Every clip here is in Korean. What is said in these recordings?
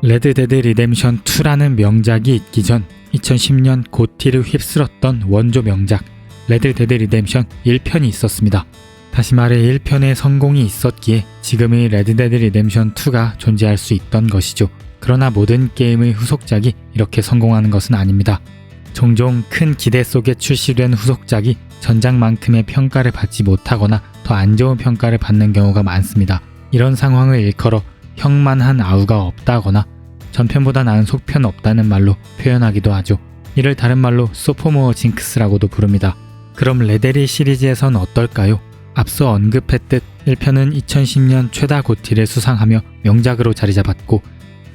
레드데드 리뎀션 2라는 명작이 있기 전 2010년 고티를 휩쓸었던 원조 명작 레드데드 리뎀션 1편이 있었습니다. 다시 말해 1편의 성공이 있었기에 지금의 레드데드 리뎀션 2가 존재할 수 있던 것이죠. 그러나 모든 게임의 후속작이 이렇게 성공하는 것은 아닙니다. 종종 큰 기대 속에 출시된 후속작이 전작만큼의 평가를 받지 못하거나 더 안 좋은 평가를 받는 경우가 많습니다. 이런 상황을 일컬어 형만한 아우가 없다거나 전편보다 나은 속편 없다는 말로 표현하기도 하죠. 이를 다른 말로 소포모어 징크스라고도 부릅니다. 그럼 레데리 시리즈에선 어떨까요? 앞서 언급했듯 1편은 2010년 최다 고티를 수상하며 명작으로 자리잡았고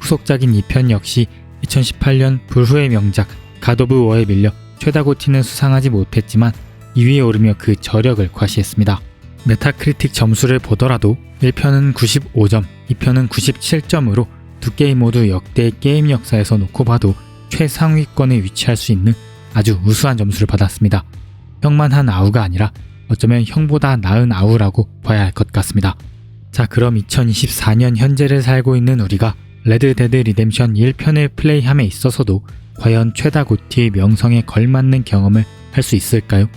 후속작인 2편 역시 2018년 불후의 명작 갓 오브 워에 밀려 최다 고티는 수상하지 못했지만 2위에 오르며 그 저력을 과시했습니다. 메타크리틱 점수를 보더라도 1편은 95점, 2편은 97점으로 두 게임 모두 역대 게임 역사에서 놓고 봐도 최상위권에 위치할 수 있는 아주 우수한 점수를 받았습니다. 형만한 아우가 아니라 어쩌면 형보다 나은 아우라고 봐야 할 것 같습니다. 자, 그럼 2024년 현재를 살고 있는 우리가 레드데드 리뎀션 1편을 플레이함에 있어서도 과연 최다 고티의 명성에 걸맞는 경험을 할 수 있을까요?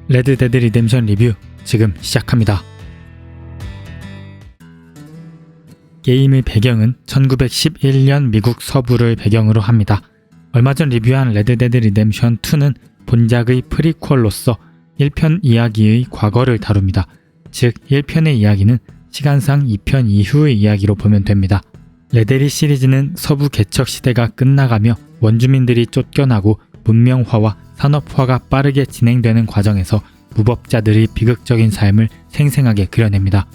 레드데드 리뎀션 리뷰 지금 시작합니다. 게임의 배경은 1911년 미국 서부를 배경으로 합니다. 얼마 전 리뷰한 레드데드 리뎀션 2는 본작의 프리퀄로서 1편 이야기의 과거를 다룹니다. 즉 1편의 이야기는 시간상 2편 이후의 이야기로 보면 됩니다. 레데리 시리즈는 서부 개척 시대가 끝나가며 원주민들이 쫓겨나고 문명화와 산업화가 빠르게 진행되는 과정에서 무법자들의 비극적인 삶을 생생하게 그려냅니다.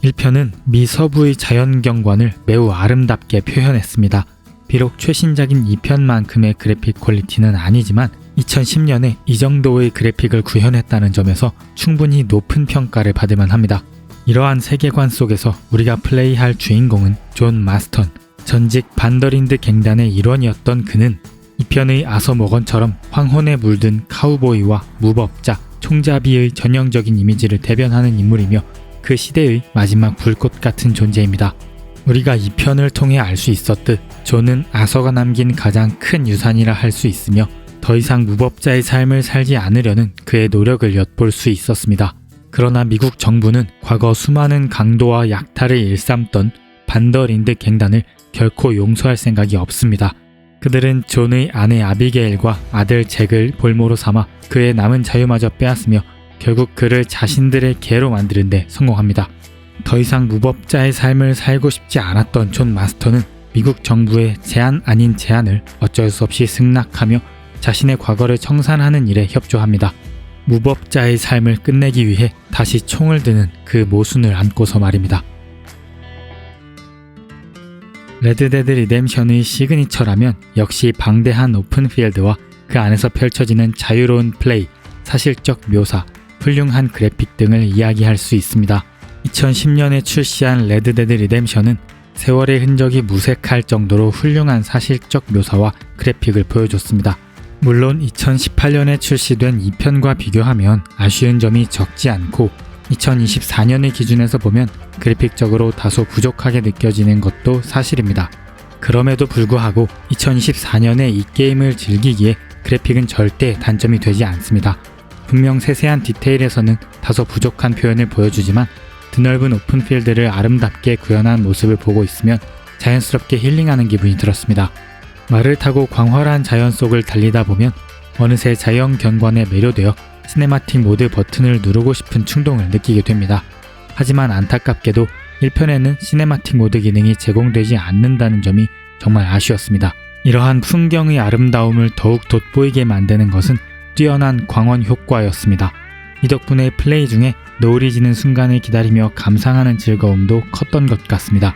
1편은 미 서부의 자연경관을 매우 아름답게 표현했습니다. 비록 최신작인 2편만큼의 그래픽 퀄리티는 아니지만 2010년에 이 정도의 그래픽을 구현했다는 점에서 충분히 높은 평가를 받을 만합니다. 이러한 세계관 속에서 우리가 플레이할 주인공은 존 마스턴, 전직 반더린드 갱단의 일원이었던 그는 2편의 아서모건처럼 황혼에 물든 카우보이와 무법자, 총잡이의 전형적인 이미지를 대변하는 인물이며 그 시대의 마지막 불꽃 같은 존재입니다. 우리가 2편을 통해 알 수 있었듯 존은 아서가 남긴 가장 큰 유산이라 할 수 있으며 더 이상 무법자의 삶을 살지 않으려는 그의 노력을 엿볼 수 있었습니다. 그러나 미국 정부는 과거 수많은 강도와 약탈을 일삼던 반더린드 갱단을 결코 용서할 생각이 없습니다. 그들은 존의 아내 아비게일과 아들 잭을 볼모로 삼아 그의 남은 자유마저 빼앗으며 결국 그를 자신들의 개로 만드는 데 성공합니다. 더 이상 무법자의 삶을 살고 싶지 않았던 존 마스터는 미국 정부의 제안 아닌 제안을 어쩔 수 없이 승낙하며 자신의 과거를 청산하는 일에 협조합니다. 무법자의 삶을 끝내기 위해 다시 총을 드는 그 모순을 안고서 말입니다. 레드데드 리뎀션의 시그니처라면 역시 방대한 오픈필드와 그 안에서 펼쳐지는 자유로운 플레이, 사실적 묘사, 훌륭한 그래픽 등을 이야기할 수 있습니다. 2010년에 출시한 레드데드 리뎀션은 세월의 흔적이 무색할 정도로 훌륭한 사실적 묘사와 그래픽을 보여줬습니다. 물론 2018년에 출시된 2편과 비교하면 아쉬운 점이 적지 않고 2024년의 기준에서 보면 그래픽적으로 다소 부족하게 느껴지는 것도 사실입니다. 그럼에도 불구하고 2024년에 이 게임을 즐기기에 그래픽은 절대 단점이 되지 않습니다. 분명 세세한 디테일에서는 다소 부족한 표현을 보여주지만 드넓은 오픈필드를 아름답게 구현한 모습을 보고 있으면 자연스럽게 힐링하는 기분이 들었습니다. 말을 타고 광활한 자연 속을 달리다 보면 어느새 자연 경관에 매료되어 시네마틱 모드 버튼을 누르고 싶은 충동을 느끼게 됩니다. 하지만 안타깝게도 1편에는 시네마틱 모드 기능이 제공되지 않는다는 점이 정말 아쉬웠습니다. 이러한 풍경의 아름다움을 더욱 돋보이게 만드는 것은 뛰어난 광원 효과였습니다. 이 덕분에 플레이 중에 노을이 지는 순간을 기다리며 감상하는 즐거움도 컸던 것 같습니다.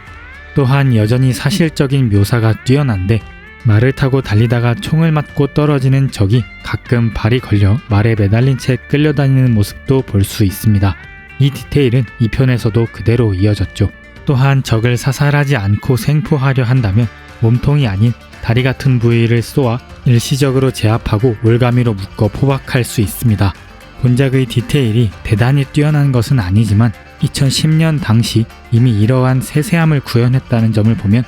또한 여전히 사실적인 묘사가 뛰어난데 말을 타고 달리다가 총을 맞고 떨어지는 적이 가끔 발이 걸려 말에 매달린 채 끌려다니는 모습도 볼 수 있습니다. 이 디테일은 2편에서도 그대로 이어졌죠. 또한 적을 사살하지 않고 생포하려 한다면 몸통이 아닌 다리 같은 부위를 쏘아 일시적으로 제압하고 올가미로 묶어 포박할 수 있습니다. 본작의 디테일이 대단히 뛰어난 것은 아니지만 2010년 당시 이미 이러한 세세함을 구현했다는 점을 보면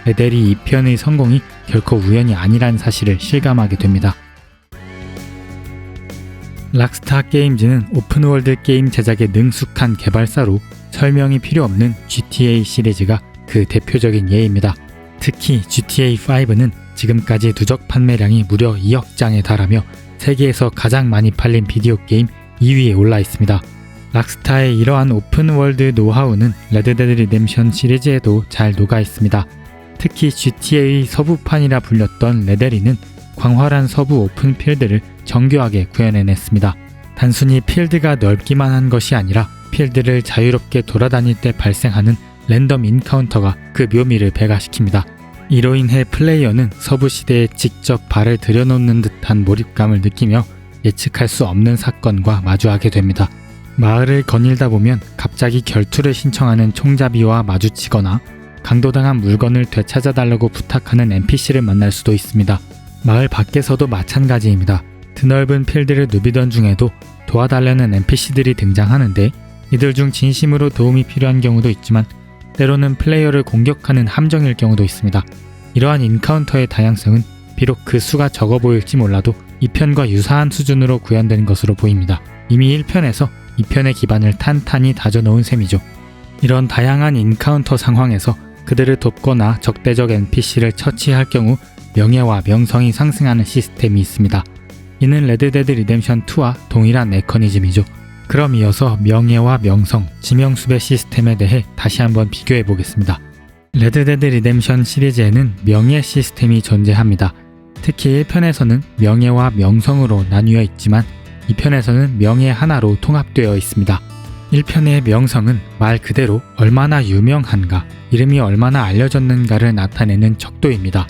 레데리 2편의 성공이 결코 우연이 아니란 사실을 실감하게 됩니다. 락스타 게임즈는 오픈월드 게임 제작에 능숙한 개발사로 설명이 필요 없는 GTA 시리즈가 그 대표적인 예입니다. 특히 GTA5는 지금까지 누적 판매량이 무려 2억 장에 달하며 세계에서 가장 많이 팔린 비디오 게임 2위에 올라 있습니다. 락스타의 이러한 오픈월드 노하우는 레드데드 리뎀션 시리즈에도 잘 녹아 있습니다. 특히 GTA의 서부판이라 불렸던 레데리는 광활한 서부 오픈필드를 정교하게 구현해냈습니다. 단순히 필드가 넓기만 한 것이 아니라 필드를 자유롭게 돌아다닐 때 발생하는 랜덤 인카운터가 그 묘미를 배가시킵니다. 이로 인해 플레이어는 서부 시대에 직접 발을 들여놓는 듯한 몰입감을 느끼며 예측할 수 없는 사건과 마주하게 됩니다. 마을을 거닐다 보면 갑자기 결투를 신청하는 총잡이와 마주치거나 강도당한 물건을 되찾아달라고 부탁하는 NPC를 만날 수도 있습니다. 마을 밖에서도 마찬가지입니다. 드넓은 필드를 누비던 중에도 도와달라는 NPC들이 등장하는데 이들 중 진심으로 도움이 필요한 경우도 있지만 때로는 플레이어를 공격하는 함정일 경우도 있습니다. 이러한 인카운터의 다양성은 비록 그 수가 적어 보일지 몰라도 2편과 유사한 수준으로 구현된 것으로 보입니다. 이미 1편에서 2편의 기반을 탄탄히 다져놓은 셈이죠. 이런 다양한 인카운터 상황에서 그들을 돕거나 적대적 NPC를 처치할 경우 명예와 명성이 상승하는 시스템이 있습니다. 이는 레드데드 리뎀션 2와 동일한 메커니즘이죠. 그럼 이어서 명예와 명성, 지명수배 시스템에 대해 다시 한번 비교해 보겠습니다. 레드데드 리뎀션 시리즈에는 명예 시스템이 존재합니다. 특히 1편에서는 명예와 명성으로 나뉘어 있지만 2편에서는 명예 하나로 통합되어 있습니다. 1편의 명성은 말 그대로 얼마나 유명한가, 이름이 얼마나 알려졌는가를 나타내는 척도입니다.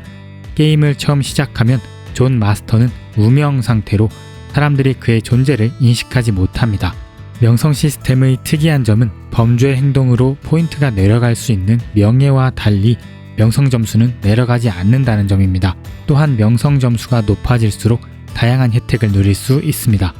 게임을 처음 시작하면 존 마스터는 무명 상태로 사람들이 그의 존재를 인식하지 못합니다. 명성 시스템의 특이한 점은 범죄 행동으로 포인트가 내려갈 수 있는 명예와 달리 명성 점수는 내려가지 않는다는 점입니다. 또한 명성 점수가 높아질수록 다양한 혜택을 누릴 수 있습니다.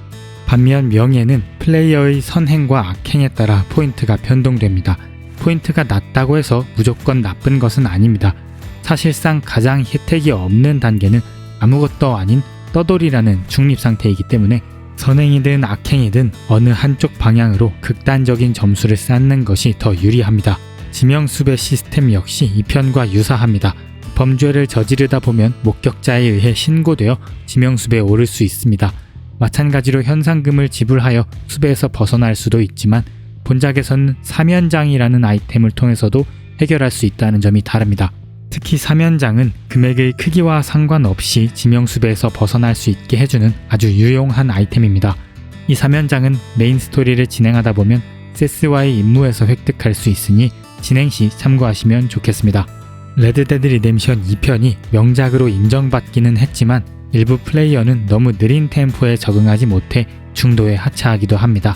반면 명예는 플레이어의 선행과 악행에 따라 포인트가 변동됩니다. 포인트가 낮다고 해서 무조건 나쁜 것은 아닙니다. 사실상 가장 혜택이 없는 단계는 아무것도 아닌 떠돌이라는 중립 상태이기 때문에 선행이든 악행이든 어느 한쪽 방향으로 극단적인 점수를 쌓는 것이 더 유리합니다. 지명수배 시스템 역시 2편과 유사합니다. 범죄를 저지르다 보면 목격자에 의해 신고되어 지명수배에 오를 수 있습니다. 마찬가지로 현상금을 지불하여 수배에서 벗어날 수도 있지만 본작에서는 사면장이라는 아이템을 통해서도 해결할 수 있다는 점이 다릅니다. 특히 사면장은 금액의 크기와 상관없이 지명수배에서 벗어날 수 있게 해주는 아주 유용한 아이템입니다. 이 사면장은 메인 스토리를 진행하다 보면 세스와의 임무에서 획득할 수 있으니 진행 시 참고하시면 좋겠습니다. 레드데드 리뎀션 2편이 명작으로 인정받기는 했지만 일부 플레이어는 너무 느린 템포에 적응하지 못해 중도에 하차하기도 합니다.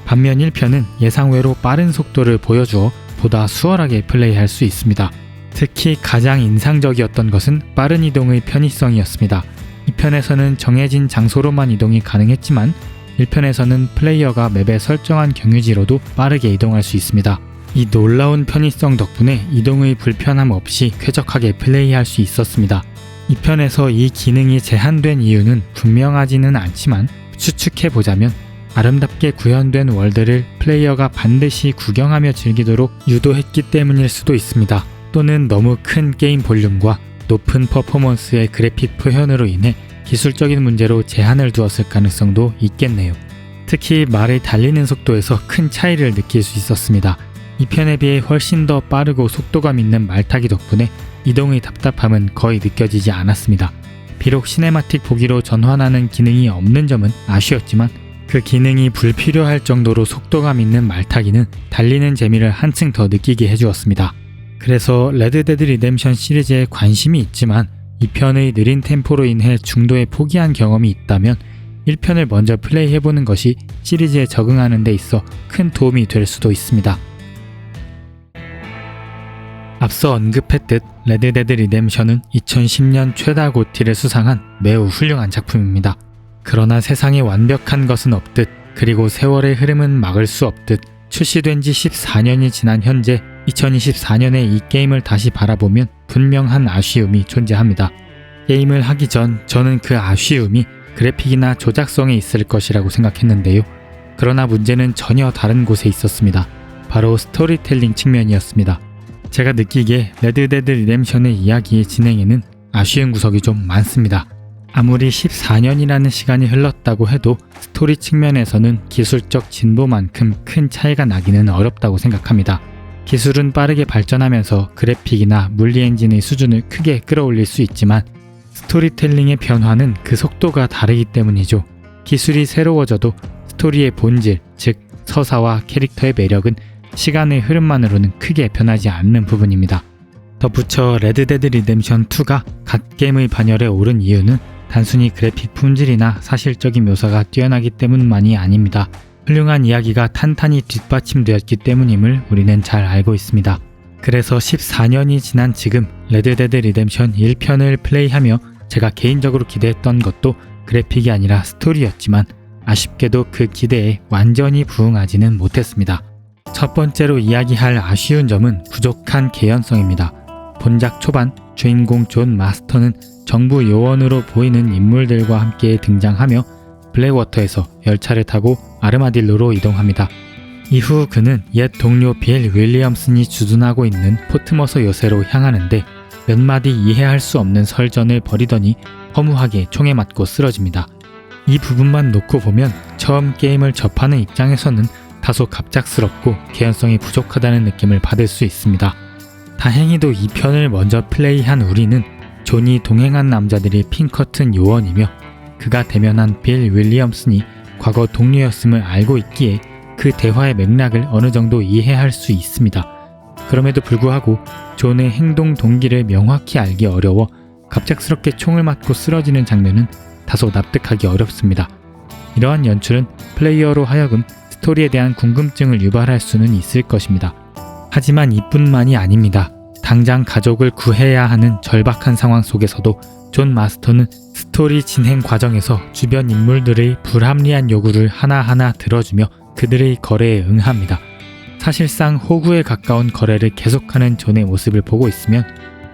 반면 1편은 예상외로 빠른 속도를 보여주어 보다 수월하게 플레이할 수 있습니다. 특히 가장 인상적이었던 것은 빠른 이동의 편의성이었습니다. 2편에서는 정해진 장소로만 이동이 가능했지만 1편에서는 플레이어가 맵에 설정한 경유지로도 빠르게 이동할 수 있습니다. 이 놀라운 편의성 덕분에 이동의 불편함 없이 쾌적하게 플레이할 수 있었습니다. 2편에서 이 기능이 제한된 이유는 분명하지는 않지만 추측해보자면 아름답게 구현된 월드를 플레이어가 반드시 구경하며 즐기도록 유도했기 때문일 수도 있습니다. 또는 너무 큰 게임 볼륨과 높은 퍼포먼스의 그래픽 표현으로 인해 기술적인 문제로 제한을 두었을 가능성도 있겠네요. 특히 말의 달리는 속도에서 큰 차이를 느낄 수 있었습니다. 2편에 비해 훨씬 더 빠르고 속도감 있는 말타기 덕분에 이동의 답답함은 거의 느껴지지 않았습니다. 비록 시네마틱 보기로 전환하는 기능이 없는 점은 아쉬웠지만 그 기능이 불필요할 정도로 속도감 있는 말타기는 달리는 재미를 한층 더 느끼게 해주었습니다. 그래서 레드데드 리뎀션 시리즈에 관심이 있지만 2편의 느린 템포로 인해 중도에 포기한 경험이 있다면 1편을 먼저 플레이해보는 것이 시리즈에 적응하는 데 있어 큰 도움이 될 수도 있습니다. 앞서 언급했듯 레드데드 리뎀션은 2010년 최다 고티를 수상한 매우 훌륭한 작품입니다. 그러나 세상에 완벽한 것은 없듯 그리고 세월의 흐름은 막을 수 없듯 출시된 지 14년이 지난 현재 2024년에 이 게임을 다시 바라보면 분명한 아쉬움이 존재합니다. 게임을 하기 전 저는 그 아쉬움이 그래픽이나 조작성에 있을 것이라고 생각했는데요. 그러나 문제는 전혀 다른 곳에 있었습니다. 바로 스토리텔링 측면이었습니다. 제가 느끼기에 레드데드 리뎀션의 이야기의 진행에는 아쉬운 구석이 좀 많습니다. 아무리 14년이라는 시간이 흘렀다고 해도 스토리 측면에서는 기술적 진보만큼 큰 차이가 나기는 어렵다고 생각합니다. 기술은 빠르게 발전하면서 그래픽이나 물리 엔진의 수준을 크게 끌어올릴 수 있지만 스토리텔링의 변화는 그 속도가 다르기 때문이죠. 기술이 새로워져도 스토리의 본질, 즉 서사와 캐릭터의 매력은 시간의 흐름만으로는 크게 변하지 않는 부분입니다. 덧붙여 레드데드 리뎀션 2가 갓게임의 반열에 오른 이유는 단순히 그래픽 품질이나 사실적인 묘사가 뛰어나기 때문만이 아닙니다. 훌륭한 이야기가 탄탄히 뒷받침되었기 때문임을 우리는 잘 알고 있습니다. 그래서 14년이 지난 지금 레드데드 리뎀션 1편을 플레이하며 제가 개인적으로 기대했던 것도 그래픽이 아니라 스토리였지만 아쉽게도 그 기대에 완전히 부응하지는 못했습니다. 첫 번째로 이야기할 아쉬운 점은 부족한 개연성입니다. 본작 초반 주인공 존 마스터는 정부 요원으로 보이는 인물들과 함께 등장하며 블랙워터에서 열차를 타고 아르마딜로로 이동합니다. 이후 그는 옛 동료 빌 윌리엄슨이 주둔하고 있는 포트머서 요새로 향하는데 몇 마디 이해할 수 없는 설전을 벌이더니 허무하게 총에 맞고 쓰러집니다. 이 부분만 놓고 보면 처음 게임을 접하는 입장에서는 다소 갑작스럽고 개연성이 부족하다는 느낌을 받을 수 있습니다. 다행히도 2편을 먼저 플레이한 우리는 존이 동행한 남자들이 핑커튼 요원이며 그가 대면한 빌 윌리엄슨이 과거 동료였음을 알고 있기에 그 대화의 맥락을 어느 정도 이해할 수 있습니다. 그럼에도 불구하고 존의 행동 동기를 명확히 알기 어려워 갑작스럽게 총을 맞고 쓰러지는 장면은 다소 납득하기 어렵습니다. 이러한 연출은 플레이어로 하여금 스토리에 대한 궁금증을 유발할 수는 있을 것입니다. 하지만 이뿐만이 아닙니다. 당장 가족을 구해야 하는 절박한 상황 속에서도 존 마스터는 스토리 진행 과정에서 주변 인물들의 불합리한 요구를 하나하나 들어주며 그들의 거래에 응합니다. 사실상 호구에 가까운 거래를 계속하는 존의 모습을 보고 있으면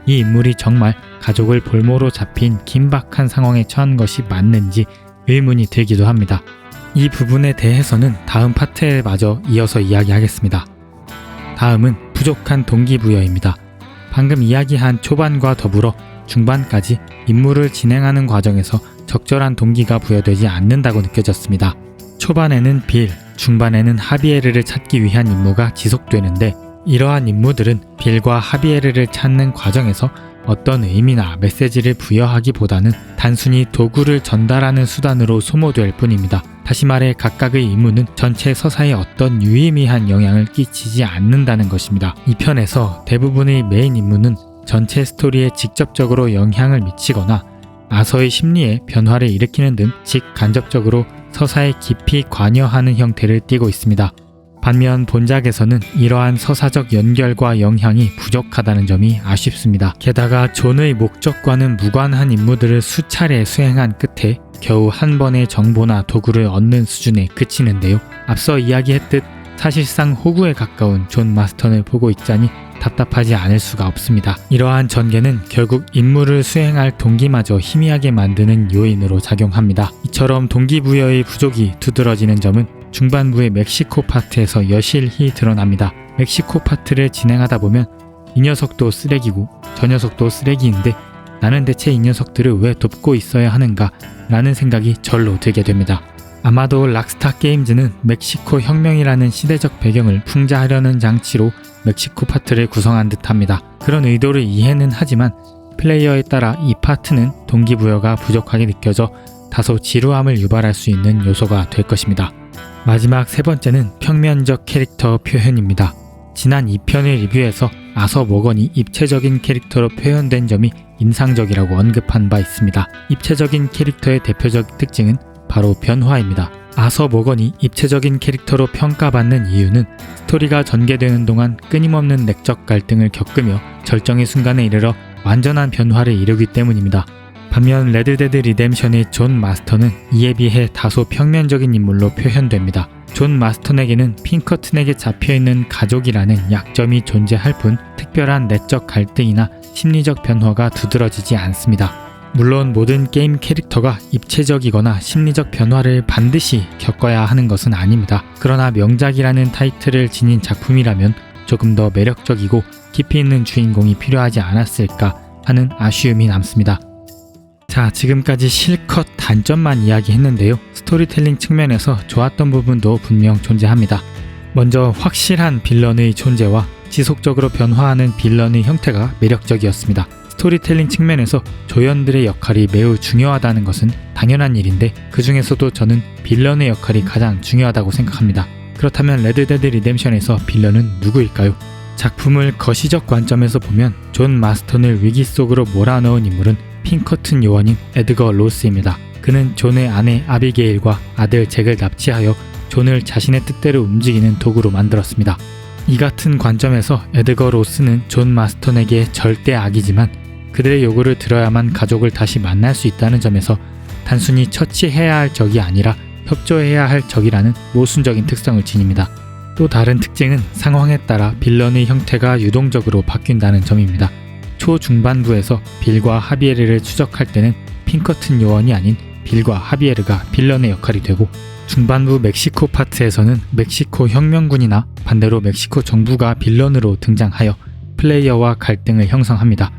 이 인물이 정말 가족을 볼모로 잡힌 긴박한 상황에 처한 것이 맞는지 의문이 들기도 합니다. 이 부분에 대해서는 다음 파트에 마저 이어서 이야기하겠습니다. 다음은 부족한 동기부여입니다. 방금 이야기한 초반과 더불어 중반까지 임무를 진행하는 과정에서 적절한 동기가 부여되지 않는다고 느껴졌습니다. 초반에는 빌, 중반에는 하비에르를 찾기 위한 임무가 지속되는데 이러한 임무들은 빌과 하비에르를 찾는 과정에서 어떤 의미나 메시지를 부여하기보다는 단순히 도구를 전달하는 수단으로 소모될 뿐입니다. 다시 말해 각각의 임무는 전체 서사에 어떤 유의미한 영향을 끼치지 않는다는 것입니다. 이 편에서 대부분의 메인 임무는 전체 스토리에 직접적으로 영향을 미치거나 아서의 심리에 변화를 일으키는 등 직간접적으로 서사에 깊이 관여하는 형태를 띠고 있습니다. 반면 본작에서는 이러한 서사적 연결과 영향이 부족하다는 점이 아쉽습니다. 게다가 존의 목적과는 무관한 임무들을 수차례 수행한 끝에 겨우 한 번의 정보나 도구를 얻는 수준에 그치는데요. 앞서 이야기했듯 사실상 호구에 가까운 존 마스턴을 보고 있자니 답답하지 않을 수가 없습니다. 이러한 전개는 결국 임무를 수행할 동기마저 희미하게 만드는 요인으로 작용합니다. 이처럼 동기부여의 부족이 두드러지는 점은 중반부의 멕시코 파트에서 여실히 드러납니다. 멕시코 파트를 진행하다 보면 이 녀석도 쓰레기고 저 녀석도 쓰레기인데 나는 대체 이 녀석들을 왜 돕고 있어야 하는가 라는 생각이 절로 들게 됩니다. 아마도 락스타 게임즈는 멕시코 혁명이라는 시대적 배경을 풍자하려는 장치로 멕시코 파트를 구성한 듯합니다. 그런 의도를 이해는 하지만 플레이어에 따라 이 파트는 동기부여가 부족하게 느껴져 다소 지루함을 유발할 수 있는 요소가 될 것입니다. 마지막 세 번째는 평면적 캐릭터 표현입니다. 지난 2편의 리뷰에서 아서 모건이 입체적인 캐릭터로 표현된 점이 인상적이라고 언급한 바 있습니다. 입체적인 캐릭터의 대표적 특징은 바로 변화입니다. 아서 모건이 입체적인 캐릭터로 평가받는 이유는 스토리가 전개되는 동안 끊임없는 내적 갈등을 겪으며 절정의 순간에 이르러 완전한 변화를 이루기 때문입니다. 반면 레드데드 리뎀션의 존 마스터는 이에 비해 다소 평면적인 인물로 표현됩니다. 존 마스턴에게는 핑커튼에게 잡혀있는 가족이라는 약점이 존재할 뿐 특별한 내적 갈등이나 심리적 변화가 두드러지지 않습니다. 물론 모든 게임 캐릭터가 입체적이거나 심리적 변화를 반드시 겪어야 하는 것은 아닙니다. 그러나 명작이라는 타이틀을 지닌 작품이라면 조금 더 매력적이고 깊이 있는 주인공이 필요하지 않았을까 하는 아쉬움이 남습니다. 자, 지금까지 실컷 단점만 이야기했는데요. 스토리텔링 측면에서 좋았던 부분도 분명 존재합니다. 먼저 확실한 빌런의 존재와 지속적으로 변화하는 빌런의 형태가 매력적이었습니다. 스토리텔링 측면에서 조연들의 역할이 매우 중요하다는 것은 당연한 일인데 그 중에서도 저는 빌런의 역할이 가장 중요하다고 생각합니다. 그렇다면 레드데드 리뎀션에서 빌런은 누구일까요? 작품을 거시적 관점에서 보면 존 마스턴을 위기 속으로 몰아넣은 인물은 핑커튼 요원인 에드거 로스입니다. 그는 존의 아내 아비게일과 아들 잭을 납치하여 존을 자신의 뜻대로 움직이는 도구로 만들었습니다. 이 같은 관점에서 에드거 로스는 존 마스턴에게 절대 악이지만 그들의 요구를 들어야만 가족을 다시 만날 수 있다는 점에서 단순히 처치해야 할 적이 아니라 협조해야 할 적이라는 모순적인 특성을 지닙니다. 또 다른 특징은 상황에 따라 빌런의 형태가 유동적으로 바뀐다는 점입니다. 초중반부에서 빌과 하비에르를 추적할 때는 핑커튼 요원이 아닌 빌과 하비에르가 빌런의 역할이 되고 중반부 멕시코 파트에서는 멕시코 혁명군이나 반대로 멕시코 정부가 빌런으로 등장하여 플레이어와 갈등을 형성합니다.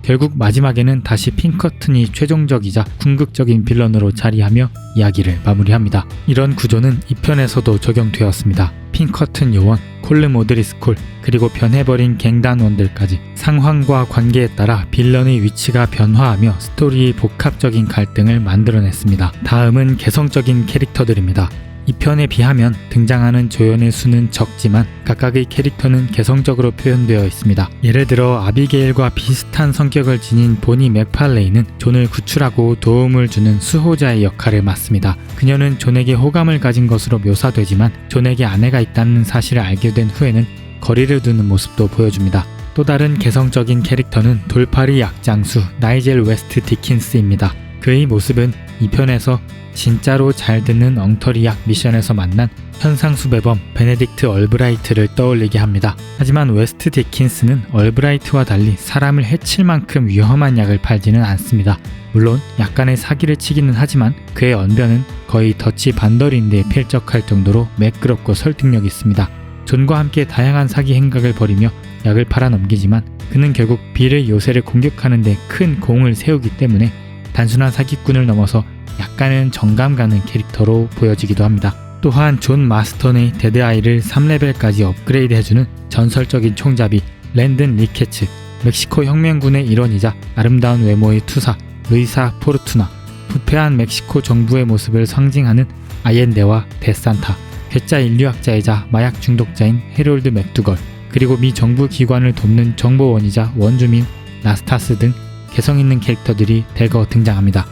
결국 마지막에는 다시 핑커튼이 최종적이자 궁극적인 빌런으로 자리하며 이야기를 마무리합니다. 이런 구조는 2편에서도 적용되었습니다. 핑커튼 요원, 콜름 오드리스콜, 그리고 변해버린 갱단원들까지 상황과 관계에 따라 빌런의 위치가 변화하며 스토리의 복합적인 갈등을 만들어냈습니다. 다음은 개성적인 캐릭터들입니다. 2편에 비하면 등장하는 조연의 수는 적지만 각각의 캐릭터는 개성적으로 표현되어 있습니다. 예를 들어 아비게일과 비슷한 성격을 지닌 보니 맥팔레이는 존을 구출하고 도움을 주는 수호자의 역할을 맡습니다. 그녀는 존에게 호감을 가진 것으로 묘사되지만 존에게 아내가 있다는 사실을 알게 된 후에는 거리를 두는 모습도 보여줍니다. 또 다른 개성적인 캐릭터는 돌팔이 약장수 나이젤 웨스트 디킨스입니다. 그의 모습은 2편에서 진짜로 잘 듣는 엉터리약 미션에서 만난 현상수배범 베네딕트 얼브라이트를 떠올리게 합니다. 하지만 웨스트 디킨스는 얼브라이트와 달리 사람을 해칠 만큼 위험한 약을 팔지는 않습니다. 물론 약간의 사기를 치기는 하지만 그의 언변은 거의 더치 반더리인데 필적할 정도로 매끄럽고 설득력이 있습니다. 존과 함께 다양한 사기 행각을 벌이며 약을 팔아넘기지만 그는 결국 빌의 요새를 공격하는 데 큰 공을 세우기 때문에 단순한 사기꾼을 넘어서 약간은 정감 가는 캐릭터로 보여지기도 합니다. 또한 존 마스턴의 데드아이를 3레벨까지 업그레이드 해주는 전설적인 총잡이 랜든 리케츠, 멕시코 혁명군의 일원이자 아름다운 외모의 투사 루이사 포르투나, 부패한 멕시코 정부의 모습을 상징하는 아옌데와 데산타, 괴짜 인류학자이자 마약 중독자인 헤롤드 맥두걸, 그리고 미 정부 기관을 돕는 정보원이자 원주민 라스타스 등 개성있는 캐릭터들이 대거 등장합니다.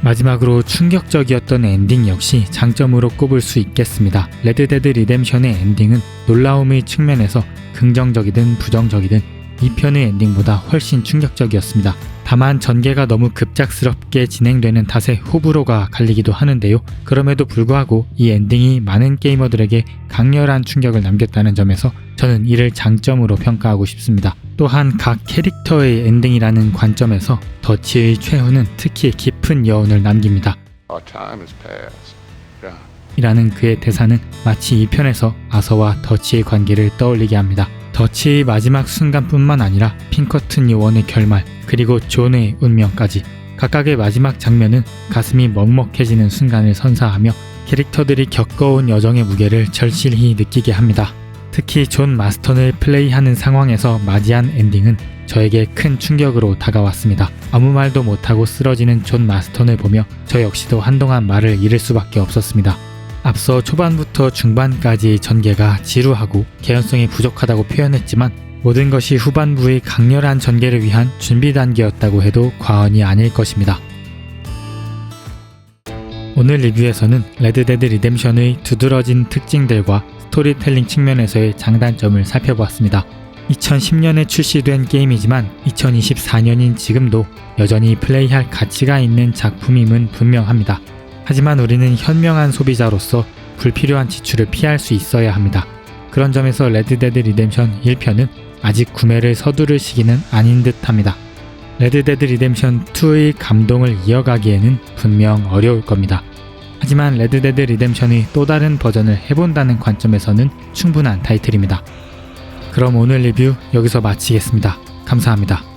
마지막으로 충격적이었던 엔딩 역시 장점으로 꼽을 수 있겠습니다. 레드데드 리뎀션의 엔딩은 놀라움의 측면에서 긍정적이든 부정적이든 2편의 엔딩보다 훨씬 충격적이었습니다. 다만 전개가 너무 급작스럽게 진행되는 탓에 호불호가 갈리기도 하는데요. 그럼에도 불구하고 이 엔딩이 많은 게이머들에게 강렬한 충격을 남겼다는 점에서 저는 이를 장점으로 평가하고 싶습니다. 또한 각 캐릭터의 엔딩이라는 관점에서 더치의 최후는 특히 깊은 여운을 남깁니다. 이라는 그의 대사는 마치 2편에서 아서와 더치의 관계를 떠올리게 합니다. 더치의 마지막 순간뿐만 아니라 핑커튼 요원의 결말, 그리고 존의 운명까지 각각의 마지막 장면은 가슴이 먹먹해지는 순간을 선사하며 캐릭터들이 겪어온 여정의 무게를 절실히 느끼게 합니다. 특히 존 마스턴을 플레이하는 상황에서 맞이한 엔딩은 저에게 큰 충격으로 다가왔습니다. 아무 말도 못하고 쓰러지는 존 마스턴을 보며 저 역시도 한동안 말을 잃을 수밖에 없었습니다. 앞서 초반부터 중반까지의 전개가 지루하고 개연성이 부족하다고 표현했지만 모든 것이 후반부의 강렬한 전개를 위한 준비 단계였다고 해도 과언이 아닐 것입니다. 오늘 리뷰에서는 레드데드 리뎀션의 두드러진 특징들과 스토리텔링 측면에서의 장단점을 살펴보았습니다. 2010년에 출시된 게임이지만 2024년인 지금도 여전히 플레이할 가치가 있는 작품임은 분명합니다. 하지만 우리는 현명한 소비자로서 불필요한 지출을 피할 수 있어야 합니다. 그런 점에서 레드데드 리뎀션 1편은 아직 구매를 서두를 시기는 아닌 듯 합니다. 레드데드 리뎀션 2의 감동을 이어가기에는 분명 어려울 겁니다. 하지만 레드데드 리뎀션의 또 다른 버전을 해본다는 관점에서는 충분한 타이틀입니다. 그럼 오늘 리뷰 여기서 마치겠습니다. 감사합니다.